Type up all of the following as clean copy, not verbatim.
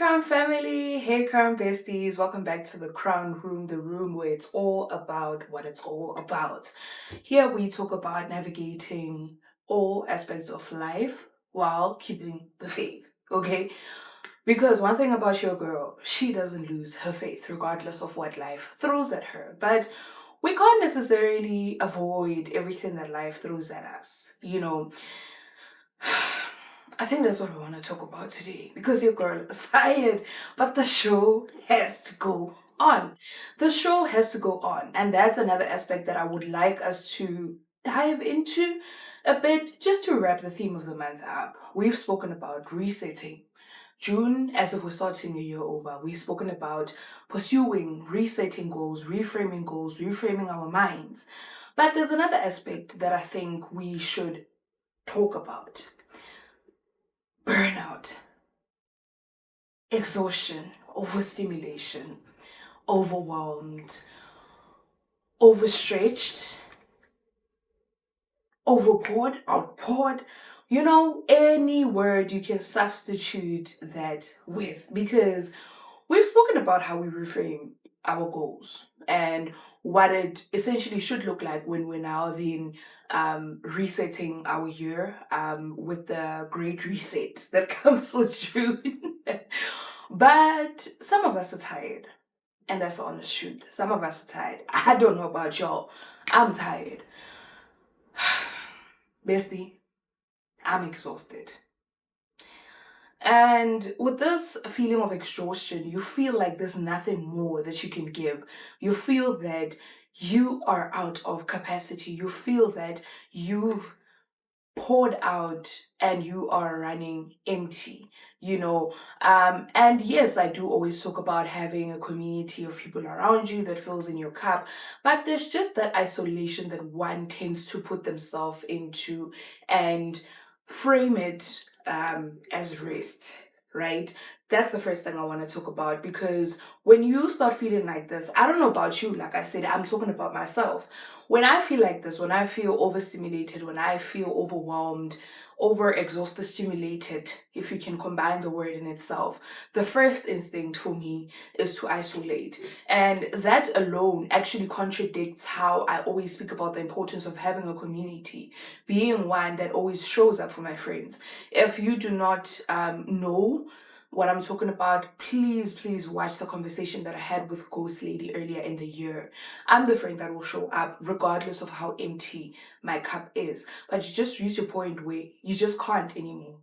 Crown family, hey Crown besties, welcome back to the Crown Room, the room where it's all about what it's all about. Here we talk about navigating all aspects of life while keeping the faith, okay? Because one thing about your girl, she doesn't lose her faith regardless of what life throws at her. But we can't necessarily avoid everything that life throws at us. I think that's what I want to talk about today because your girl is tired, but the show has to go on. The show has to go on, and that's another aspect that I would like us to dive into a bit just to wrap the theme of the month up. We've spoken about resetting. June, as if we're starting a year over, we've spoken about pursuing, resetting goals, reframing our minds. But there's another aspect that I think we should talk about burnout, exhaustion, overstimulation, overwhelmed, overstretched, overpoured, outpoured. Any word you can substitute that with because we've spoken about how we reframe our goals and what it essentially should look like when we're now then resetting our year with the great reset that comes with June. But some of us are tired, and that's the honest truth. Some of us are tired. I don't know about y'all. I'm tired. Bestie, I'm exhausted. And with this feeling of exhaustion, you feel like there's nothing more that you can give. You feel that you are out of capacity. You feel that you've poured out and you are running empty. And yes, I do always talk about having a community of people around you that fills in your cup, but there's just that isolation that one tends to put themselves into and frame it as rest, right? That's the first thing I want to talk about because when you start feeling like this, I don't know about you, like I said, I'm talking about myself. When I feel like this, when I feel overstimulated, when I feel overwhelmed, over exhausted, stimulated, if you can combine the word in itself, the first instinct for me is to isolate. And that alone actually contradicts how I always speak about the importance of having a community, being one that always shows up for my friends. If you do not know what I'm talking about, please watch the conversation that I had with Ghost Lady earlier in the year. I'm the friend that will show up regardless of how empty my cup is. But you just reach a point where you just can't anymore.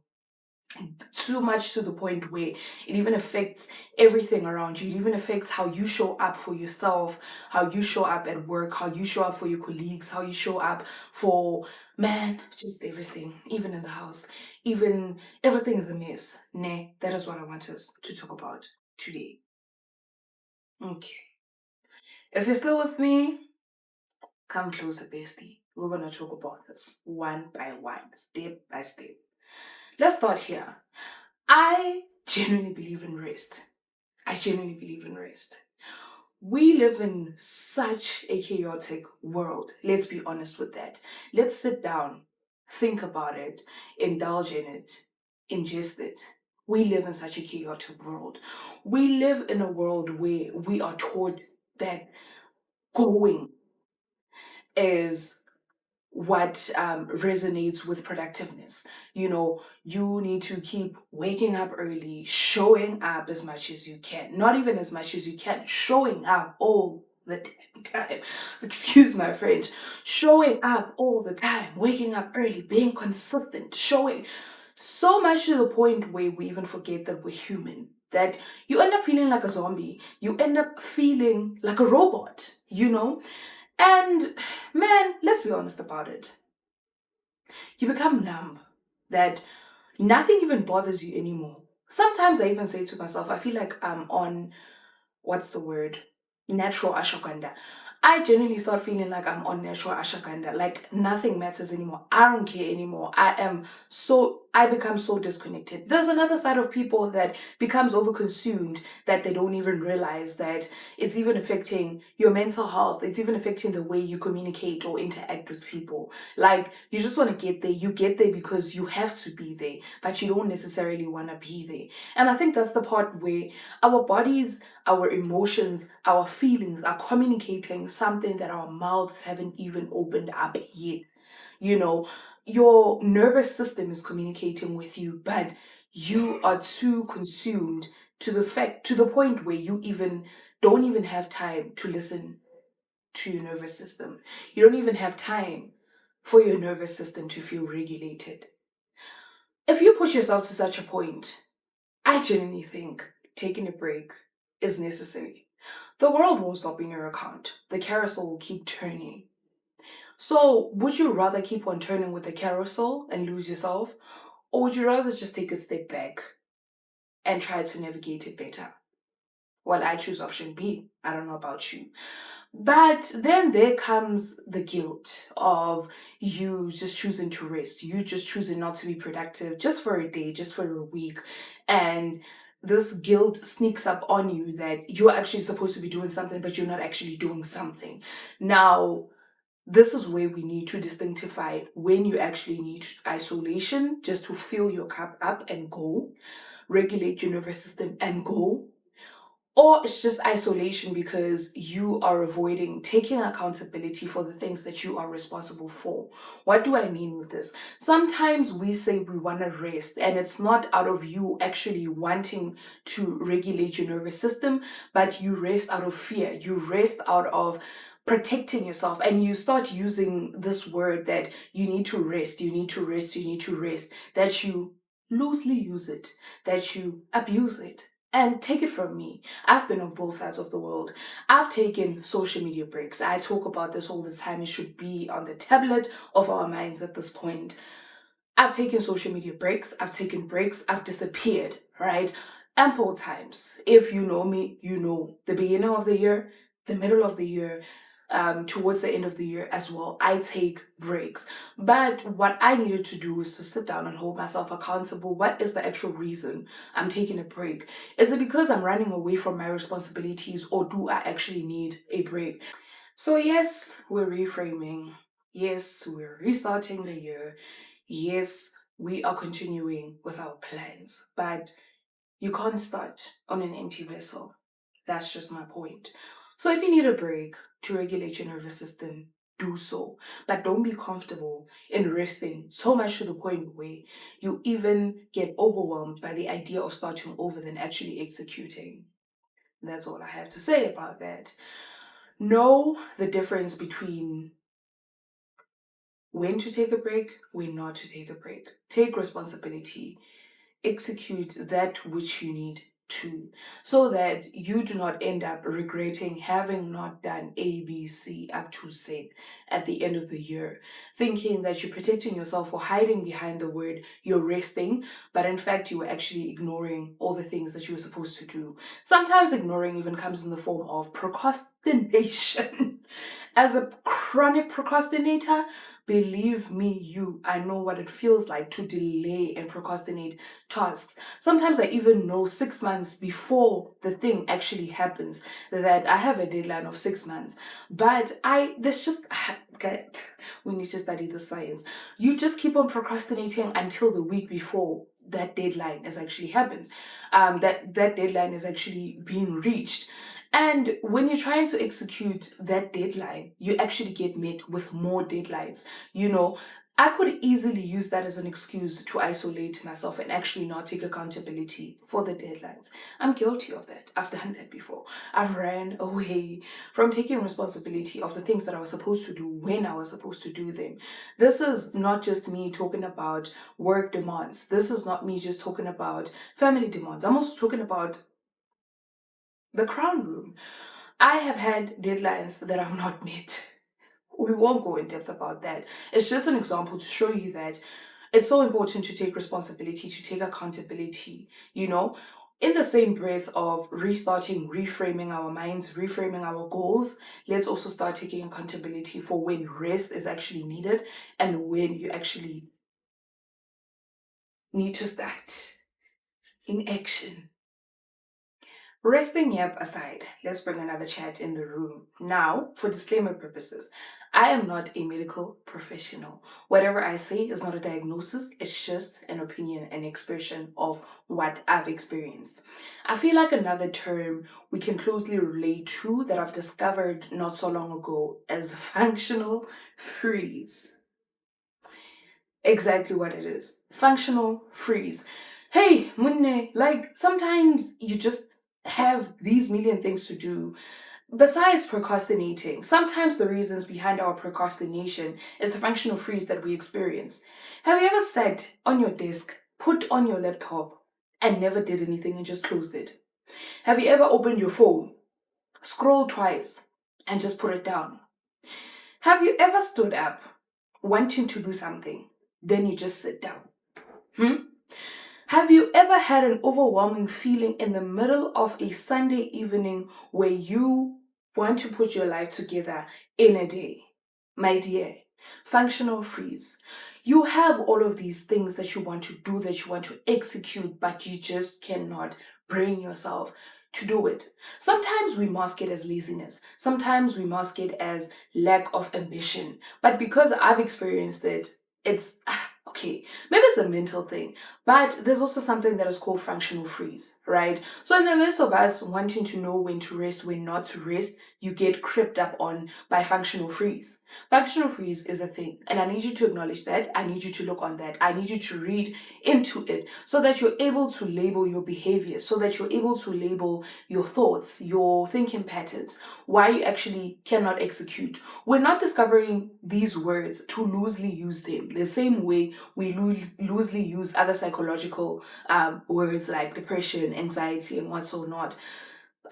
Too much to the point where it even affects everything around you. It even affects how you show up for yourself, how you show up at work, how you show up for your colleagues, how you show up for man, just everything, even in the house. Even everything is a mess. Nah, that is what I want us to talk about today. Okay. If you're still with me, come closer, bestie. We're gonna talk about this one by one, step by step. Let's start here. I genuinely believe in rest. I genuinely believe in rest. We live in such a chaotic world. Let's be honest with that. Let's sit down, think about it, indulge in it, ingest it. We live in such a chaotic world. We live in a world where we are taught that going is what resonates with productiveness. You need to keep waking up early, showing up as much as you can, not even as much as you can, showing up all the damn time. Excuse my French. Showing up all the time, waking up early, being consistent, showing so much to the point where we even forget that we're human. That you end up feeling like a zombie. You end up feeling like a robot. And man, let's be honest about it. You become numb, that nothing even bothers you anymore. Sometimes I even say to myself, I feel like I'm on, what's the word? Natural ashwagandha. I genuinely start feeling like I'm on natural ashwagandha, like nothing matters anymore. I don't care anymore. I become so disconnected. There's another side of people that becomes overconsumed that they don't even realize that it's even affecting your mental health. It's even affecting the way you communicate or interact with people. Like, you just want to get there. You get there because you have to be there, but you don't necessarily want to be there. And I think that's the part where our bodies, our emotions, our feelings are communicating something that our mouths haven't even opened up yet. You know, your nervous system is communicating with you, but you are too consumed to the point where you even don't even have time to listen to your nervous system. You don't even have time for your nervous system to feel regulated. If you push yourself to such a point, I genuinely think taking a break is necessary. The world won't stop in your account. The carousel will keep turning. So, would you rather keep on turning with the carousel and lose yourself? Or would you rather just take a step back and try to navigate it better? Well, I choose option B. I don't know about you. But then there comes the guilt of you just choosing to rest, you just choosing not to be productive just for a day, just for a week. And this guilt sneaks up on you that you're actually supposed to be doing something, but you're not actually doing something. Now, this is where we need to distinctify when you actually need isolation just to fill your cup up and go, regulate your nervous system and go, or it's just isolation because you are avoiding taking accountability for the things that you are responsible for. What do I mean with this? Sometimes we say we want to rest, and it's not out of you actually wanting to regulate your nervous system, but you rest out of fear. You rest out of protecting yourself, and you start using this word that you need to rest, you need to rest, you need to rest, that you loosely use it, that you abuse it. And take it from me, I've been on both sides of the world. I've taken social media breaks. I talk about this all the time. It should be on the tablet of our minds at this point. I've taken social media breaks, I've taken breaks, I've disappeared, right? Ample times. If you know me, you know the beginning of the year, the middle of the year, towards the end of the year as well, I take breaks. But what I needed to do is to sit down and hold myself accountable. What is the actual reason I'm taking a break? Is it because I'm running away from my responsibilities, or do I actually need a break? So, yes, we're reframing. Yes, we're restarting the year. Yes, we are continuing with our plans. But you can't start on an empty vessel. That's just my point. So, if you need a break to regulate your nervous system, do so. But don't be comfortable in resting so much to the point where you even get overwhelmed by the idea of starting over than actually executing. That's all I have to say about that. Know the difference between when to take a break, when not to take a break. Take responsibility, execute that which you need to, so that you do not end up regretting having not done A, B, C up to Z at the end of the year, thinking that you're protecting yourself or hiding behind the word you're resting, but in fact you were actually ignoring all the things that you were supposed to do. Sometimes ignoring even comes in the form of procrastination. As a chronic procrastinator, believe me, I know what it feels like to delay and procrastinate tasks. Sometimes I even know 6 months before the thing actually happens that I have a deadline of 6 months. But there's just, okay, we need to study the science. You just keep on procrastinating until the week before that deadline has actually happened. That deadline is actually being reached. And when you're trying to execute that deadline, you actually get met with more deadlines. You know, I could easily use that as an excuse to isolate myself and actually not take accountability for the deadlines. I'm guilty of that. I've done that before. I've ran away from taking responsibility of the things that I was supposed to do when I was supposed to do them. This is not just me talking about work demands. This is not me just talking about family demands. I'm also talking about the crown room. I have had deadlines that I've not met. We won't go in depth about that. It's just an example to show you that it's so important to take responsibility, to take accountability, you know. In the same breath of restarting, reframing our minds, reframing our goals, let's also start taking accountability for when rest is actually needed and when you actually need to start in action. Resting yep aside, let's bring another chat in the room. Now, for disclaimer purposes, I am not a medical professional. Whatever I say is not a diagnosis, it's just an opinion and expression of what I've experienced. I feel like another term we can closely relate to that I've discovered not so long ago is functional freeze. Exactly what it is. Functional freeze. Hey, Munne, like sometimes you just have these million things to do. Besides procrastinating, sometimes the reasons behind our procrastination is the functional freeze that we experience. Have you ever sat on your desk, put on your laptop, and never did anything and just closed it? Have you ever opened your phone, scrolled twice, and just put it down? Have you ever stood up, wanting to do something, then you just sit down? Hmm? Have you ever had an overwhelming feeling in the middle of a Sunday evening where you want to put your life together in a day? My dear, functional freeze. You have all of these things that you want to do, that you want to execute, but you just cannot bring yourself to do it. Sometimes we mask it as laziness. Sometimes we mask it as lack of ambition. But because I've experienced it, it's okay. Maybe it's a mental thing, but there's also something that is called functional freeze, right? So in the midst of us wanting to know when to rest, when not to rest, you get crept up on by functional freeze. Functional freeze is a thing, and I need you to acknowledge that. I need you to look on that. I need you to read into it so that you're able to label your behavior, so that you're able to label your thoughts, your thinking patterns, why you actually cannot execute. We're not discovering these words to loosely use them the same way we loosely use other psychological words like depression, anxiety, and what so not.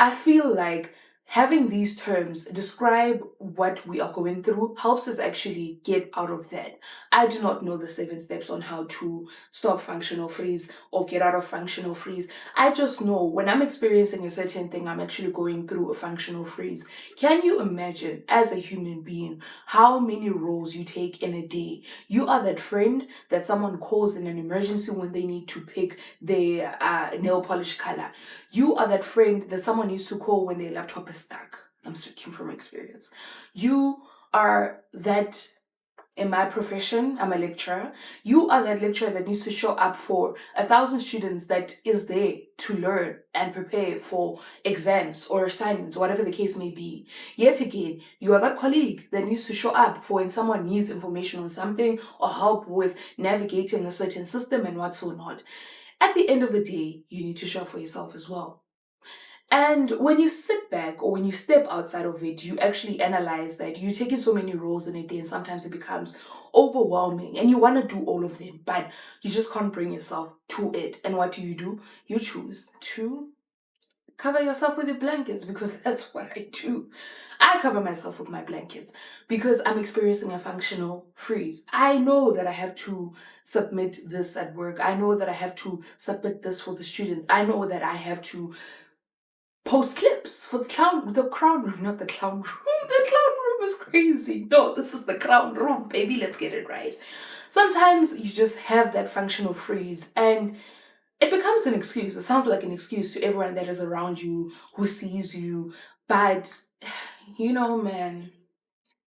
I feel like having these terms describe what we are going through helps us actually get out of that. I do not know the 7 steps on how to stop functional freeze or get out of functional freeze. I just know when I'm experiencing a certain thing, I'm actually going through a functional freeze. Can you imagine, as a human being, how many roles you take in a day? You are that friend that someone calls in an emergency when they need to pick their nail polish color. You are that friend that someone needs to call when their laptop is stuck. I'm speaking from experience. You are that, in my profession, I'm a lecturer. You are that lecturer that needs to show up for 1,000 students that is there to learn and prepare for exams or assignments, whatever the case may be. Yet again, you are that colleague that needs to show up for when someone needs information on something or help with navigating a certain system and what so not. At the end of the day, you need to show up for yourself as well. And when you sit back or when you step outside of it, you actually analyze that you're taking so many roles in a day and sometimes it becomes overwhelming and you want to do all of them, but you just can't bring yourself to it. And what do? You choose to cover yourself with your blankets because that's what I do. I cover myself with my blankets because I'm experiencing a functional freeze. I know that I have to submit this at work. I know that I have to submit this for the students. I know that I have to post clips for the crown room, not the clown room. The clown room is crazy. No, this is the crown room, baby. Let's get it right. Sometimes you just have that functional freeze and it becomes an excuse. It sounds like an excuse to everyone that is around you who sees you. But, man,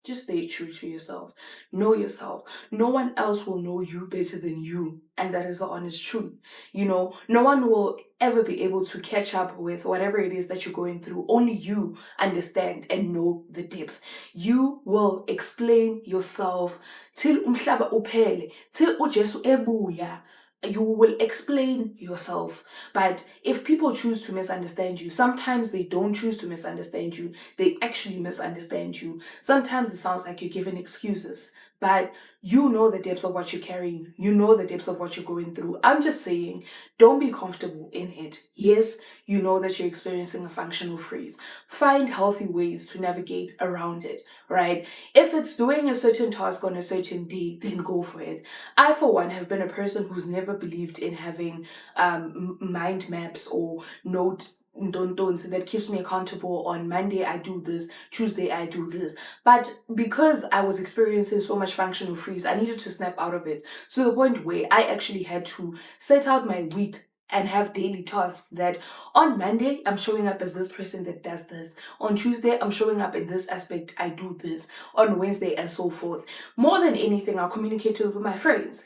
just stay true to yourself. Know yourself. No one else will know you better than you. And that is the honest truth. No one will ever be able to catch up with whatever it is that you're going through. Only you understand and know the depth. You will explain yourself till umhlaba uphele, till uJesu ebuya. You will explain yourself. But if people choose to misunderstand you, sometimes they don't choose to misunderstand you. They actually misunderstand you. Sometimes it sounds like you're giving excuses, but You know the depth of what you're carrying. You know the depth of what you're going through. I'm just saying, don't be comfortable in it. Yes, you know that you're experiencing a functional freeze. Find healthy ways to navigate around it, right? If it's doing a certain task on a certain day, then go for it. I, for one, have been a person who's never believed in having mind maps or notes don't that keeps me accountable. On Monday I do this, Tuesday I do this. But because I was experiencing so much functional freeze, I needed to snap out of it to the point where I actually had to set out my week and have daily tasks that on Monday I'm showing up as this person that does this. On Tuesday I'm showing up in this aspect, I do this. On Wednesday and so forth. More than anything, I'll communicate with my friends,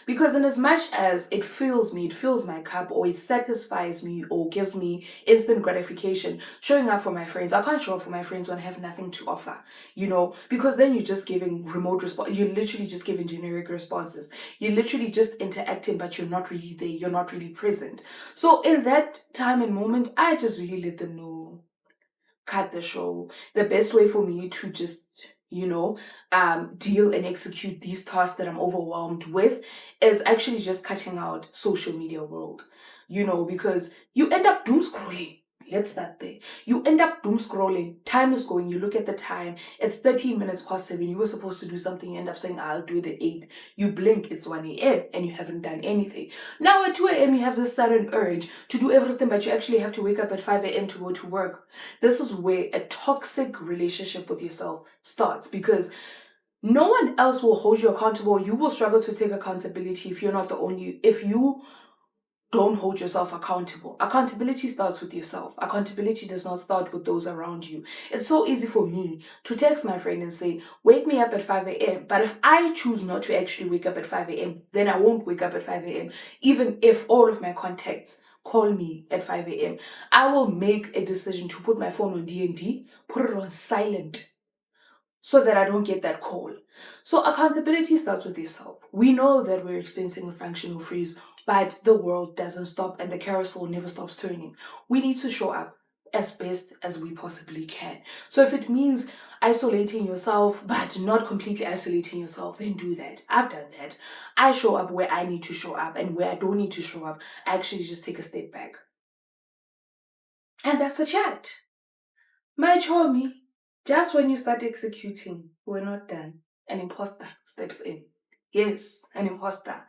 because in as much as it fills me, it fills my cup, or it satisfies me, or gives me instant gratification, showing up for my friends. I can't show up for my friends when I have nothing to offer, because then you're just giving remote response. You're literally just giving generic responses. You're literally just interacting, but you're not really there. You're not really present. So in that time and moment, I just really let them know, cut the show. The best way for me to just, deal and execute these tasks that I'm overwhelmed with is actually just cutting out social media world, because you end up doom scrolling. Let's start there. You end up doom scrolling. Time is going. You look at the time. It's 13 minutes past 7. You were supposed to do something. You end up saying, I'll do it at 8. You blink, it's 1 a.m. and you haven't done anything. Now at 2 a.m. you have this sudden urge to do everything, but you actually have to wake up at 5 a.m. to go to work. This is where a toxic relationship with yourself starts, because no one else will hold you accountable. You will struggle to take accountability if you don't hold yourself accountable. Accountability starts with yourself. Accountability does not start with those around you. It's so easy for me to text my friend and say, wake me up at 5 a.m. But if I choose not to actually wake up at 5 a.m., then I won't wake up at 5 a.m. Even if all of my contacts call me at 5 a.m. I will make a decision to put my phone on D&D, put it on silent, so that I don't get that call. So accountability starts with yourself. We know that we're experiencing a functional freeze, but the world doesn't stop and the carousel never stops turning. We need to show up as best as we possibly can. So if it means isolating yourself, but not completely isolating yourself, then do that. I've done that. I show up where I need to show up, and where I don't need to show up, I actually just take a step back. And that's the chat. My chommy, just when you start executing, we're not done. An imposter steps in. Yes, an imposter.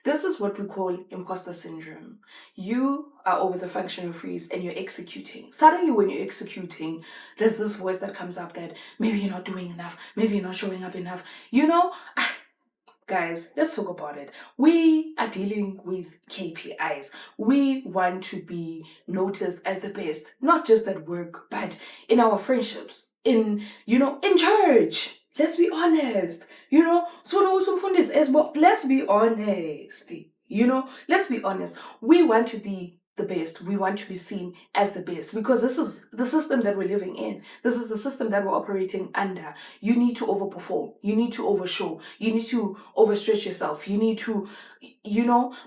This is what we call imposter syndrome. You are over the functional freeze and you're executing. Suddenly, when you're executing, there's this voice that comes up that maybe you're not doing enough, maybe you're not showing up enough. Guys, let's talk about it. We are dealing with KPIs. We want to be noticed as the best, not just at work, but in our friendships, in church. Let's be honest. So no some fun is but let's be honest. Let's be honest. We want to be the best. We want to be seen as the best, because this is the system that we're living in. This is the system that we're operating under. You need to overperform. You need to overshow. You need to overstretch yourself. You need to,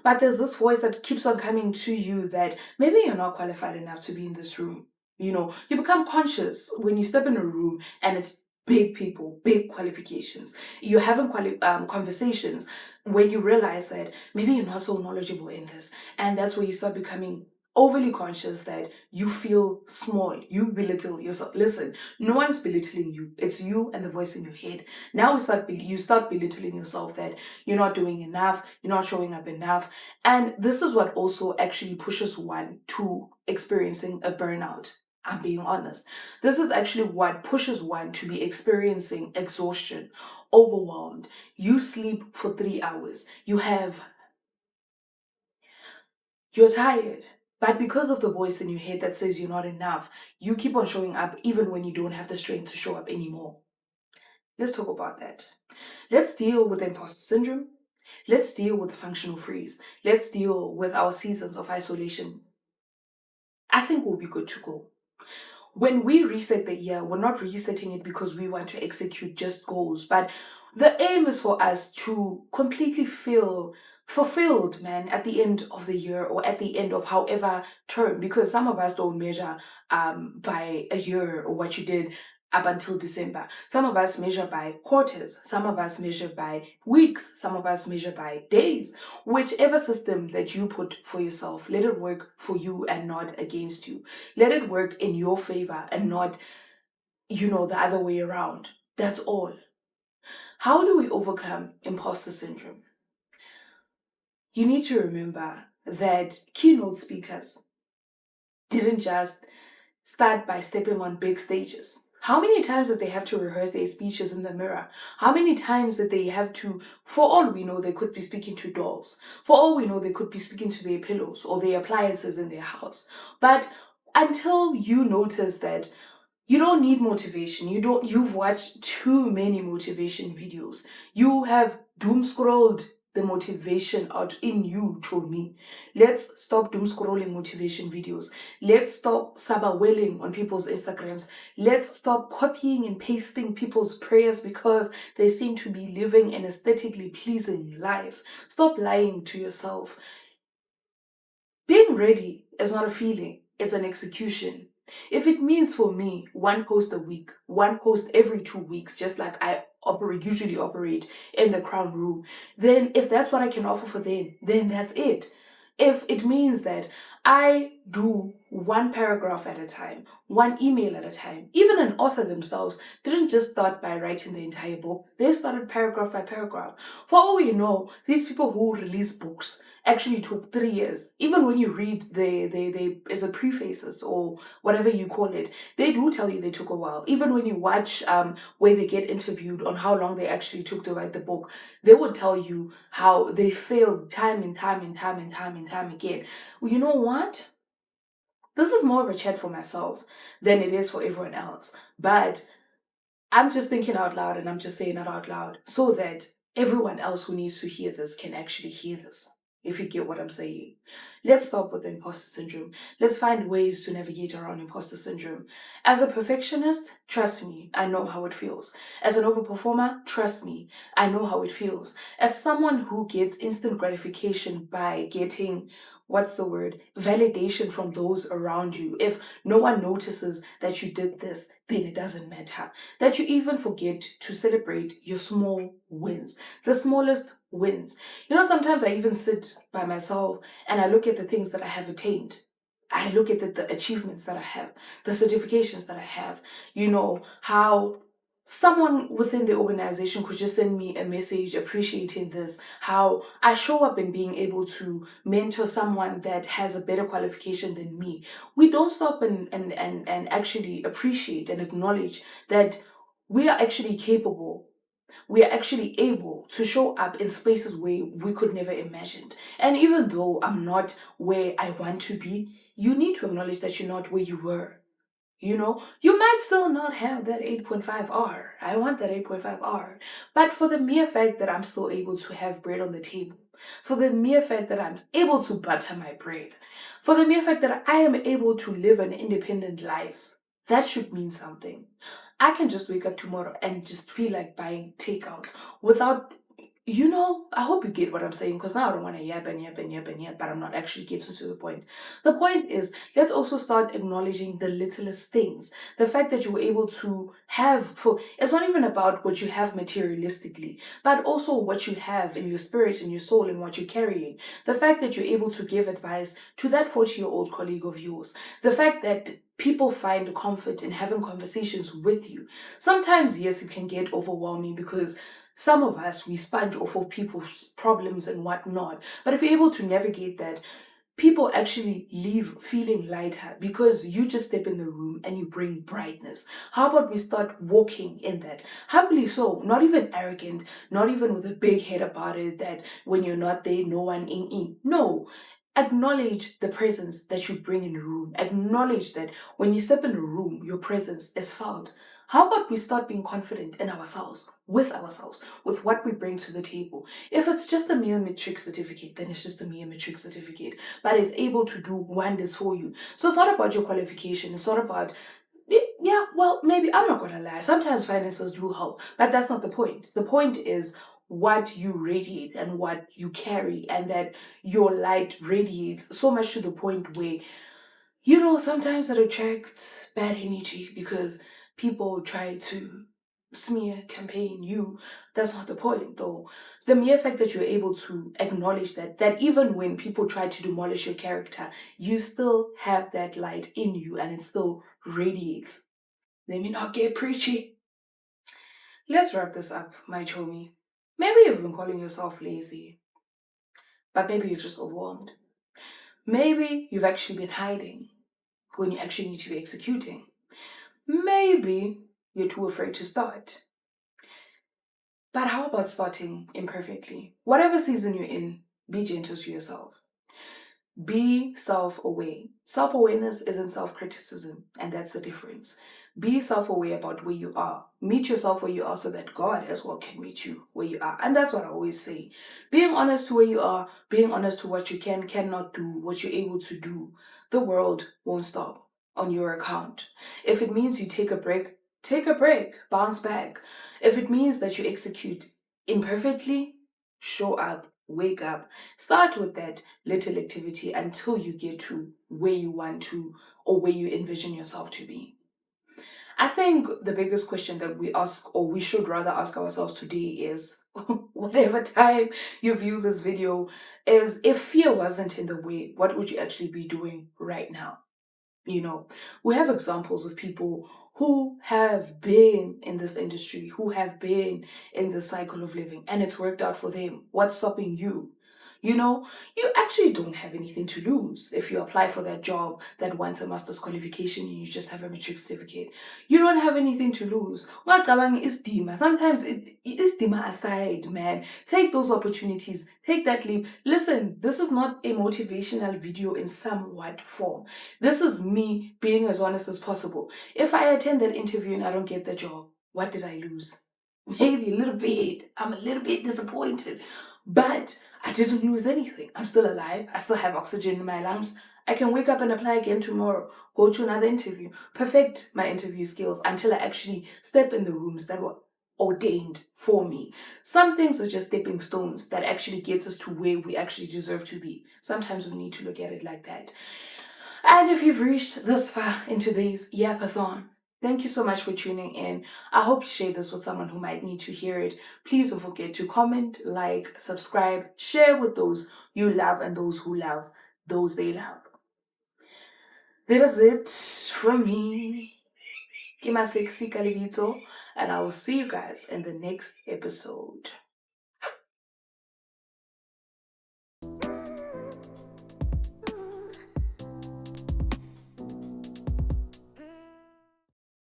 but there's this voice that keeps on coming to you that maybe you're not qualified enough to be in this room. You become conscious when you step in a room and it's big people, big qualifications. You're having conversations where you realize that maybe you're not so knowledgeable in this. And that's where you start becoming overly conscious that you feel small, you belittle yourself. Listen, no one's belittling you. It's you and the voice in your head. Now you start belittling yourself that you're not doing enough, you're not showing up enough. And this is what also actually pushes one to experiencing a burnout. I'm being honest. This is actually what pushes one to be experiencing exhaustion, overwhelmed. You sleep for 3 hours. You're tired. But because of the voice in your head that says you're not enough, you keep on showing up even when you don't have the strength to show up anymore. Let's talk about that. Let's deal with imposter syndrome. Let's deal with the functional freeze. Let's deal with our seasons of isolation. I think we'll be good to go. When we reset the year, we're not resetting it because we want to execute just goals, but the aim is for us to completely feel fulfilled, man, at the end of the year, or at the end of however term, because some of us don't measure by a year or what you did up until December. Some of us measure by quarters, some of us measure by weeks, some of us measure by days. Whichever system that you put for yourself, let it work for you and not against you. Let it work in your favor and not, the other way around. That's all. How do we overcome imposter syndrome? You need to remember that keynote speakers didn't just start by stepping on big stages. How many times did they have to rehearse their speeches in the mirror? How many times did they have to, for all we know, they could be speaking to dolls. For all we know, they could be speaking to their pillows or their appliances in their house. But until you notice that you don't need motivation. You've watched too many motivation videos. You have doom scrolled the motivation out in you, told me. Let's stop doom scrolling motivation videos. Let's stop sabawelling on people's Instagrams. Let's stop copying and pasting people's prayers because they seem to be living an aesthetically pleasing life. Stop lying to yourself. Being ready is not a feeling, it's an execution. If it means for me one post a week, one post every 2 weeks, just like usually operate in the crown room, then if that's what I can offer for then that's it. If it means that I do one paragraph at a time, one email at a time, even an author themselves didn't just start by writing the entire book, they started paragraph by paragraph. For all we know, these people who release books actually took 3 years. Even when you read the is a prefaces or whatever you call it, they do tell you they took a while. Even when you watch where they get interviewed on how long they actually took to write the book, they would tell you how they failed time and time and time and time and time again. Well, you know what? This is more of a chat for myself than it is for everyone else. But I'm just thinking out loud and I'm just saying it out loud so that everyone else who needs to hear this can actually hear this. If you get what I'm saying. Let's stop with the imposter syndrome. Let's find ways to navigate around imposter syndrome. As a perfectionist, trust me, I know how it feels. As an overperformer, trust me, I know how it feels. As someone who gets instant gratification by getting, what's the word, validation from those around you. If no one notices that you did this, then it doesn't matter. That you even forget to celebrate your small wins, the smallest wins. Sometimes I even sit by myself and I look at the things that I have attained. I look at the achievements that I have, the certifications that I have, how someone within the organization could just send me a message appreciating this, how I show up in being able to mentor someone that has a better qualification than me. We don't stop and actually appreciate and acknowledge that we are actually capable, we are actually able to show up in spaces where we could never imagine. And even though I'm not where I want to be, you need to acknowledge that you're not where you were. You might still not have that 8.5R. I want that 8.5R. But for the mere fact that I'm still able to have bread on the table, for the mere fact that I'm able to butter my bread, for the mere fact that I am able to live an independent life, that should mean something. I can just wake up tomorrow and just feel like buying takeout without, I hope you get what I'm saying because now I don't want to yap and yap and yap and yap, but I'm not actually getting to the point. The point is, let's also start acknowledging the littlest things. The fact that you were able to it's not even about what you have materialistically, but also what you have in your spirit and your soul and what you're carrying. The fact that you're able to give advice to that 40-year-old colleague of yours. The fact that people find comfort in having conversations with you. Sometimes, yes, it can get overwhelming because some of us, we sponge off of people's problems and whatnot. But if you're able to navigate that, people actually leave feeling lighter because you just step in the room and you bring brightness. How about we start walking in that? Humbly so, not even arrogant, not even with a big head about it that when you're not there, no one in. No. Acknowledge the presence that you bring in the room. Acknowledge that when you step in the room, your presence is felt. How about we start being confident in ourselves, with what we bring to the table? If it's just a mere matric certificate, then it's just a mere matric certificate, but it's able to do wonders for you. So it's not about your qualification. It's not about, yeah, well, maybe I'm not going to lie. Sometimes finances do help, but that's not the point. The point is what you radiate and what you carry, and that your light radiates so much to the point where, sometimes it attracts bad energy because people try to smear campaign you. That's not the point though. The mere fact that you're able to acknowledge that even when people try to demolish your character, you still have that light in you and it still radiates. Let me not get preachy. Let's wrap this up, my chomie. Maybe you've been calling yourself lazy, but maybe you're just overwhelmed. Maybe you've actually been hiding when you actually need to be executing. Maybe you're too afraid to start. But how about starting imperfectly? Whatever season you're in, be gentle to yourself. Be self aware. Self awareness isn't self criticism, and that's the difference. Be self aware about where you are. Meet yourself where you are so that God as well can meet you where you are. And that's what I always say. Being honest to where you are, being honest to what you cannot do, what you're able to do, the world won't stop on your account. If it means you take a break, bounce back. If it means that you execute imperfectly, show up, wake up. Start with that little activity until you get to where you want to or where you envision yourself to be. I think the biggest question that we ask, or we should rather ask ourselves today, is whatever time you view this video, is if fear wasn't in the way, what would you actually be doing right now? You know, we have examples of people who have been in this industry, who have been in the cycle of living, and it's worked out for them. What's stopping you? You know, you actually don't have anything to lose if you apply for that job that wants a master's qualification and you just have a matric certificate. You don't have anything to lose. Ngicabanga isidima. Sometimes isidima aside, man. Take those opportunities. Take that leap. Listen, this is not a motivational video in somewhat form. This is me being as honest as possible. If I attend that interview and I don't get the job, what did I lose? Maybe a little bit. I'm a little bit disappointed. But I didn't lose anything. I'm still alive. I still have oxygen in my lungs. I can wake up and apply again tomorrow, go to another interview, perfect my interview skills until I actually step in the rooms that were ordained for me. Some things are just stepping stones that actually gets us to where we actually deserve to be. Sometimes we need to look at it like that. And if you've reached this far into today's Yapathon, thank you so much for tuning in. I hope you share this with someone who might need to hear it. Please don't forget to comment, like, subscribe, share with those you love and those who love those they love. That is it from me. Kima Sexy Kalivito, and I will see you guys in the next episode.